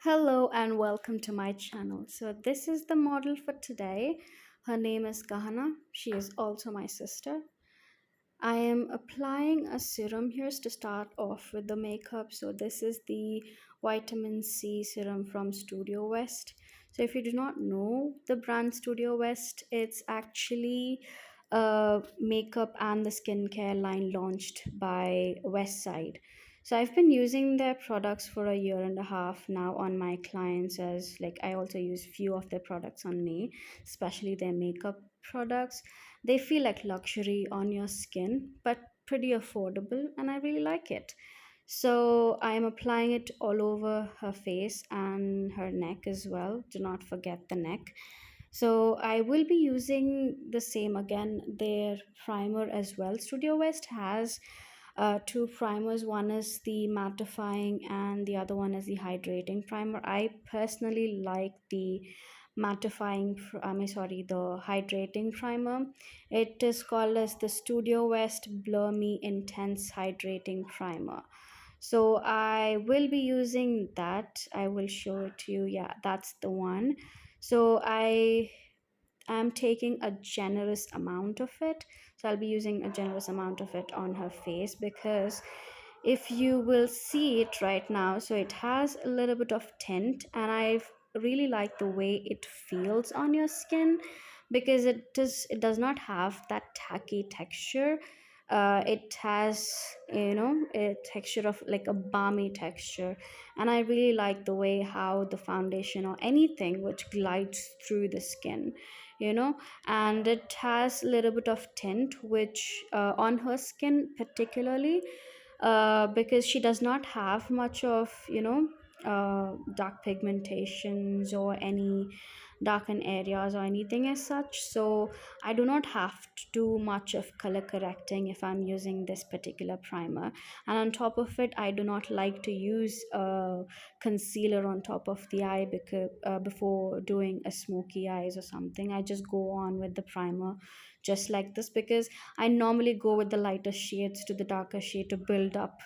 Hello and welcome to my channel. So this is the model for today. Her name is Kahana. She is also my sister. I am applying a serum here to start off with the makeup. So this is the vitamin C serum from Studio West. So if you do not know the brand Studio West, it's actually a makeup and the skincare line launched by Westside. So I've been using their products for a year and a half now on my clients, as like I also use few of their products on me, especially their makeup products. They feel like luxury on your skin, but pretty affordable, and I really like it. So I'm applying it all over her face and her neck as well. Do not forget the neck. So I will be using the same again, their primer as well. Studio West has two primers. One is the mattifying and the other one is the hydrating primer. I personally like the the hydrating primer. It is called as the Studio West Blur Me Intense Hydrating Primer. So I will be using that. I will show it to you. Yeah, that's the one. So I am taking a generous amount of it. So I'll be using a generous amount of it on her face, because if you will see it right now, so it has a little bit of tint, and I really like the way it feels on your skin, because it does not have that tacky texture. It has, a texture of like a balmy texture, and I really like the way how the foundation or anything which glides through the skin, and it has a little bit of tint, which on her skin particularly, because she does not have much of, dark pigmentations or any darken areas or anything as such. So I do not have to do much of color correcting if I'm using this particular primer. And on top of it, I do not like to use a concealer on top of the eye, because before doing a smoky eyes or something, I just go on with the primer just like this, because I normally go with the lighter shades to the darker shade to build up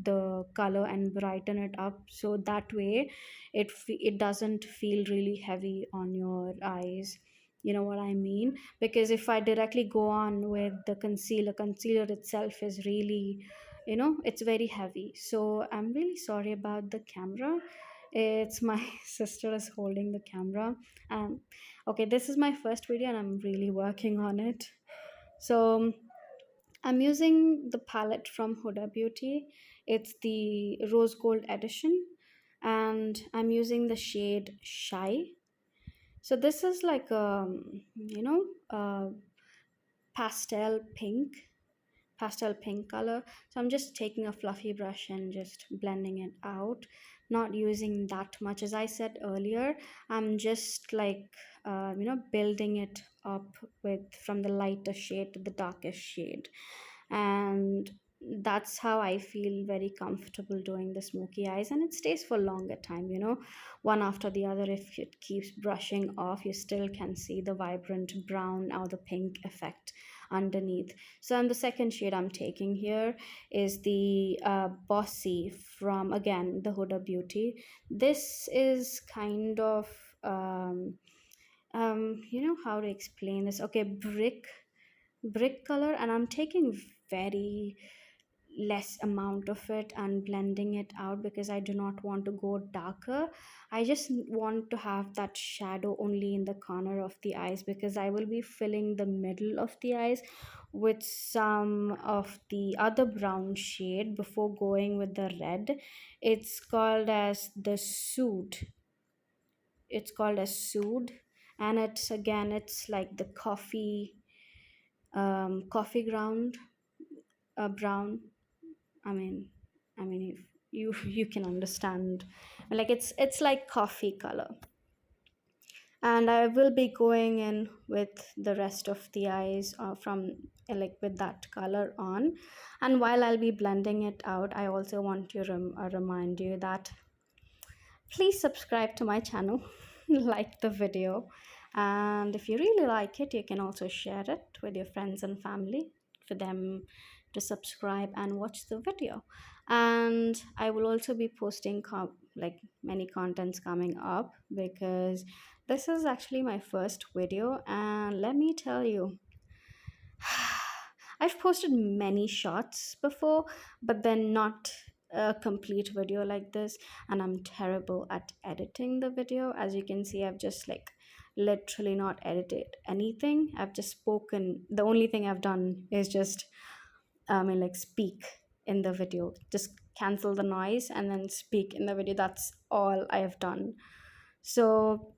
the color and brighten it up, so that way it doesn't feel really heavy on your eyes. You know what I mean? Because if I directly go on with the concealer itself is really, it's very heavy. So I'm really sorry about the camera. It's my sister is holding the camera. Okay, this is my first video and I'm really working on it. So I'm using the palette from Huda Beauty. It's the rose gold edition, and I'm using the shade Shy. So this is like a pastel pink pastel pink color. So I'm just taking a fluffy brush and just blending it out, not using that much. As I said earlier, I'm just like building it up with from the lighter shade to the darkest shade, and that's how I feel very comfortable doing the smoky eyes, and it stays for longer time, one after the other. If it keeps brushing off, you still can see the vibrant brown or the pink effect underneath. So, and the second shade I'm taking here is the Bossy from, again, the Huda Beauty. This is kind of how to explain this? Okay, brick color, and I'm taking very less amount of it and blending it out, because I do not want to go darker. I just want to have that shadow only in the corner of the eyes, because I will be filling the middle of the eyes with some of the other brown shade before going with the red. It's called as the Sood. It's called as Sood, and it's like the coffee ground, brown. I mean, if you can understand, like it's like coffee color. And I will be going in with the rest of the eyes from like with that color on. And while I'll be blending it out, I also want to remind you that please subscribe to my channel, like the video, and if you really like it, you can also share it with your friends and family for them to subscribe and watch the video. And I will also be posting like many contents coming up, because this is actually my first video, and let me tell you, I've posted many shots before, but then not a complete video like this, and I'm terrible at editing the video. As you can see, I've just like literally not edited anything. I've just spoken. The only thing I've done is just like speak in the video, just cancel the noise and then speak in the video. That's all I have done. So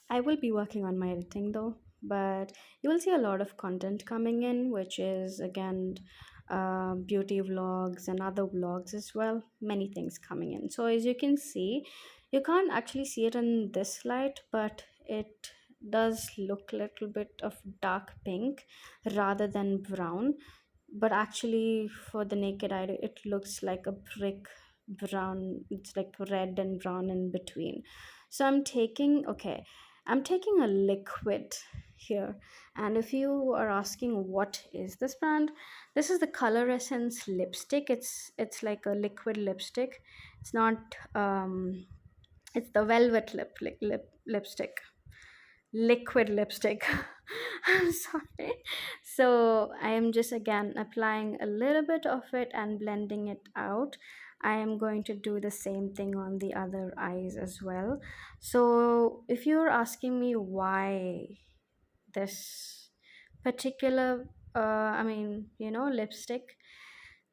I will be working on my editing though, but you will see a lot of content coming in, which is again beauty vlogs and other vlogs as well. Many things coming in. So as you can see, you can't actually see it in this light, but it does look a little bit of dark pink rather than brown. But actually, for the naked eye, it looks like a brick brown. It's like red and brown in between. So I'm taking a liquid here, and if you are asking what is this brand, this is the Color Essence lipstick. It's like a liquid lipstick. It's not it's the velvet lipstick, liquid lipstick. I'm sorry. So I am just again applying a little bit of it and blending it out. I am going to do the same thing on the other eyes as well. So if you're asking me why this particular lipstick,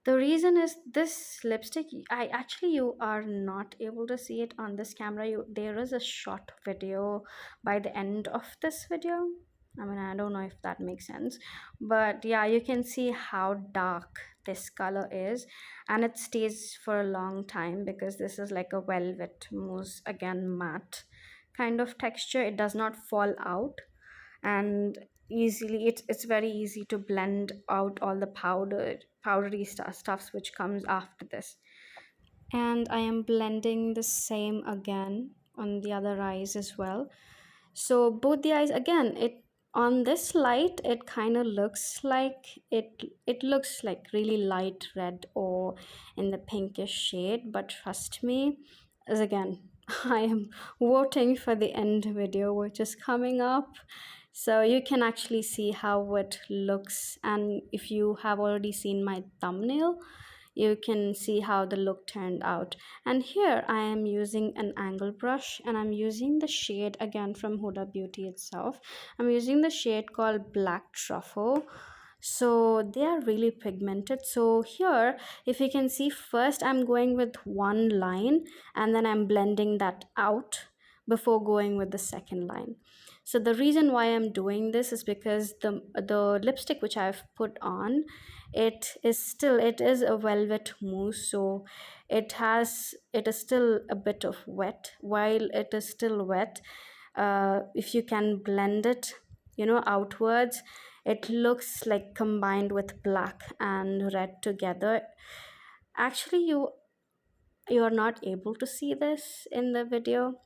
the reason is this lipstick, I actually, you are not able to see it on this camera. There is a short video by the end of this video. I mean, I don't know if that makes sense, but yeah, you can see how dark this color is, and it stays for a long time because this is like a velvet mousse, again matte kind of texture. It does not fall out, and easily it's very easy to blend out all the powdery stuffs which comes after this. And I am blending the same again on the other eyes as well. So both the eyes, again, it on this light it kind of looks like it looks like really light red or in the pinkish shade, but trust me, as again, I am voting for the end video which is coming up, so you can actually see how it looks. And if you have already seen my thumbnail, you can see how the look turned out. And here I am using an angle brush, and I'm using the shade again from Huda Beauty itself. I'm using the shade called Black Truffle. So they are really pigmented. So here, if you can see, first I'm going with one line and then I'm blending that out before going with the second line. So the reason why I'm doing this is because the lipstick which I've put on, it is a velvet mousse, so it is still a bit of wet. While it is still wet, if you can blend it, outwards, it looks like combined with black and red together. Actually, you are not able to see this in the video,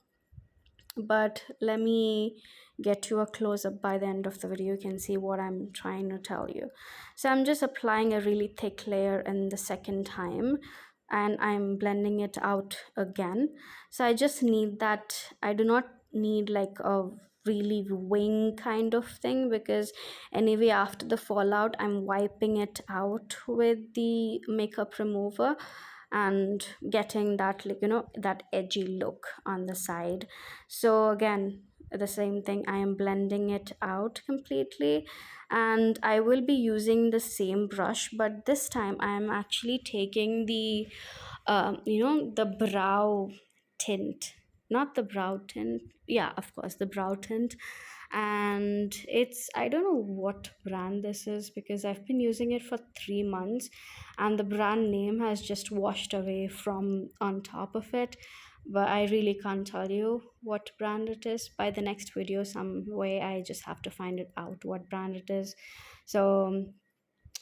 but let me get you a close-up. By the end of the video you can see what I'm trying to tell you. So I'm just applying a really thick layer in the second time, and I'm blending it out again. So I just need that. I do not need like a really wing kind of thing, because anyway after the fallout I'm wiping it out with the makeup remover and getting that, like, that edgy look on the side. So again, the same thing, I am blending it out completely, and I will be using the same brush, but this time I am actually taking the the brow tint, not the brow tint, yeah, of course, the brow tint. And I don't know what brand this is, because I've been using it for 3 months and the brand name has just washed away from on top of it, but I really can't tell you what brand it is. By the next video, some way I just have to find it out what brand it is. So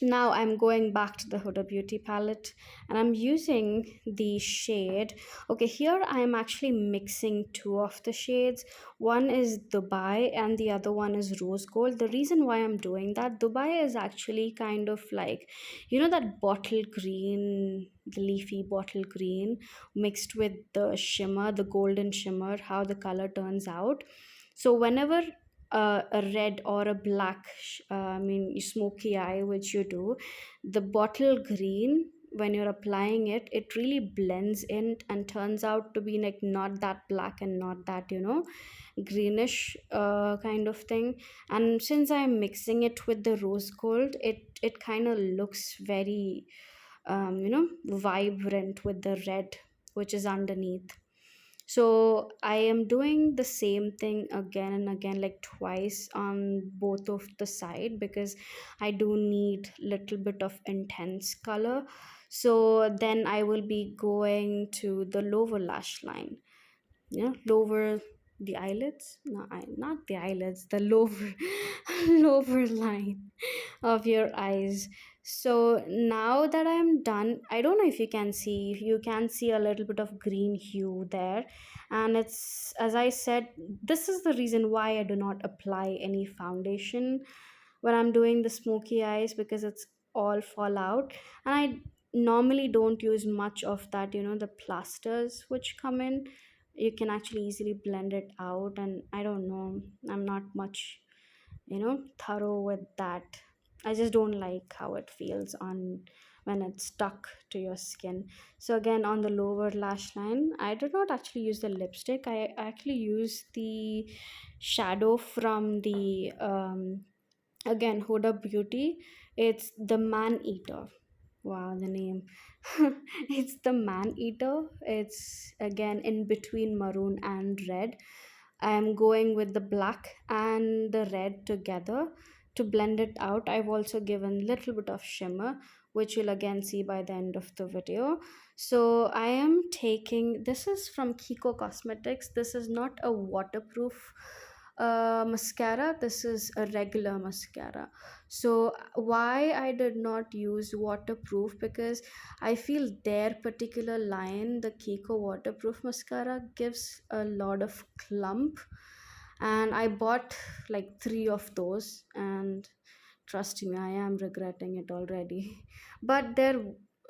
Now I'm going back to the Huda Beauty palette and I'm using the shade. Okay, here I am actually mixing two of the shades. One is Dubai and the other one is Rose Gold. The reason why I'm doing that, Dubai is actually kind of like, you know, that bottle green, the leafy bottle green mixed with the shimmer, the golden shimmer, how the color turns out. So whenever a red or a black I mean smoky eye which you do, the bottle green, when you're applying it, it really blends in and turns out to be like not that black and not that, you know, greenish kind of thing. And since I'm mixing it with the rose gold, it kind of looks very you know, vibrant with the red which is underneath. So I am doing the same thing again and again, like twice on both of the side, because I do need little bit of intense color. So then I will be going to the lower lash line, yeah, lower the eyelids, no, not the eyelids, the lower lower line of your eyes. So now that I'm done, I don't know if you can see, if you can see a little bit of green hue there. And it's, as I said, this is the reason why I do not apply any foundation when I'm doing the smoky eyes, because it's all fall out. And I normally don't use much of that, you know, the plasters which come in. You can actually easily blend it out, and I don't know, I'm not much, you know, thorough with that. I just don't like how it feels on when it's stuck to your skin. So again, on the lower lash line, I did not actually use the lipstick. I actually use the shadow from the again Huda Beauty. It's the Man Eater. Wow, the name. It's the Man Eater. It's again in between maroon and red. I'm going with the black and the red together to blend it out. I've also given little bit of shimmer, which you'll again see by the end of the video. So I am taking, this is from Kiko Cosmetics. This is not a waterproof mascara. This is a regular mascara. So why I did not use waterproof, because I feel their particular line, the Kiko waterproof mascara, gives a lot of clump, and I bought like three of those, and trust me, I am regretting it already. But they're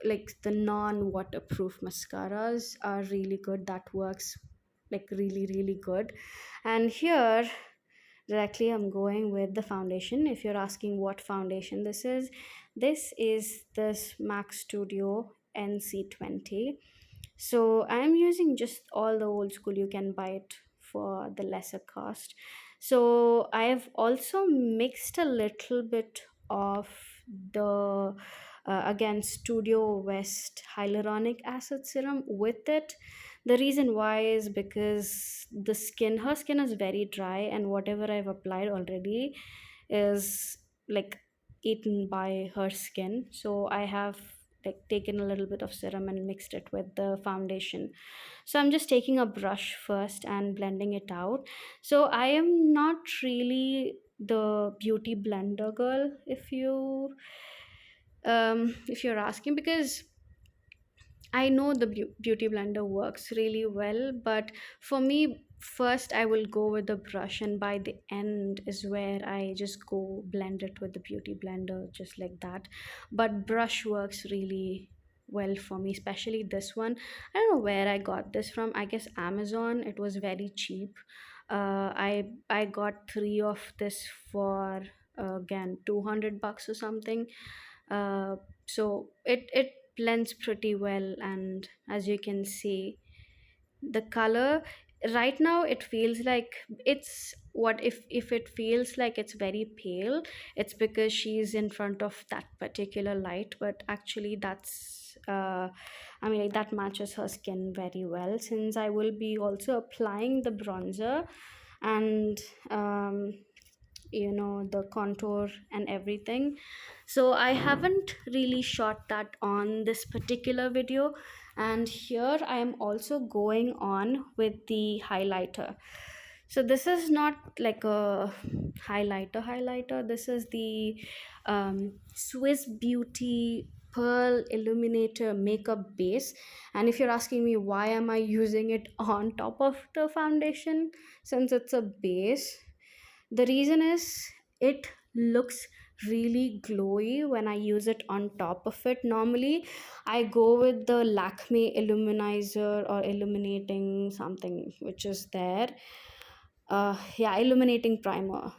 like the non-waterproof mascaras are really good. That works like really, really good. And here directly I'm going with the foundation. If you're asking what foundation this is this Mac Studio NC20. So I'm using just all the old school, you can buy it for the lesser cost. So I've also mixed a little bit of the again Studio West hyaluronic acid serum with it. The reason why is because the skin, her skin is very dry, and whatever I've applied already is like eaten by her skin. So I have like taken a little bit of serum and mixed it with the foundation. So I'm just taking a brush first and blending it out. So I am not really the beauty blender girl, if you're asking, because I know the beauty blender works really well, but for me, first I will go with the brush, and by the end is where I just go blend it with the beauty blender, just like that. But brush works really well for me, especially this one. I don't know where I got this from. I guess Amazon. It was very cheap. I got three of this for again 200 bucks or something. uh, so it blends pretty well, and as you can see, the color right now, it feels like it's what, if it feels like it's very pale, it's because she's in front of that particular light, but actually that's I mean, like, that matches her skin very well, since I will be also applying the bronzer and um, you know, the contour and everything. So I haven't really shot that on this particular video. And here I am also going on with the highlighter. So this is not like a highlighter. This is the Swiss Beauty Pearl Illuminator makeup base. And if you're asking me why am I using it on top of the foundation, since it's a base, the reason is it looks really glowy when I use it on top of it. Normally, I go with the Lakme Illuminizer or Illuminating something, which is there. Yeah, Illuminating Primer.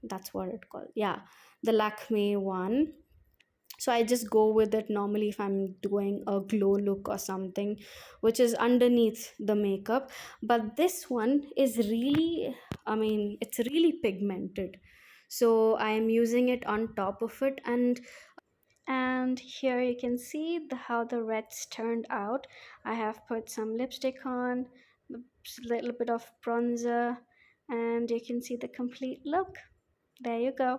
That's what it called. Yeah, the Lakme one. So I just go with it normally if I'm doing a glow look or something, which is underneath the makeup. But this one is really, I mean, it's really pigmented. So I am using it on top of it, and here you can see how the reds turned out. I have put some lipstick on, a little bit of bronzer, and you can see the complete look. There you go.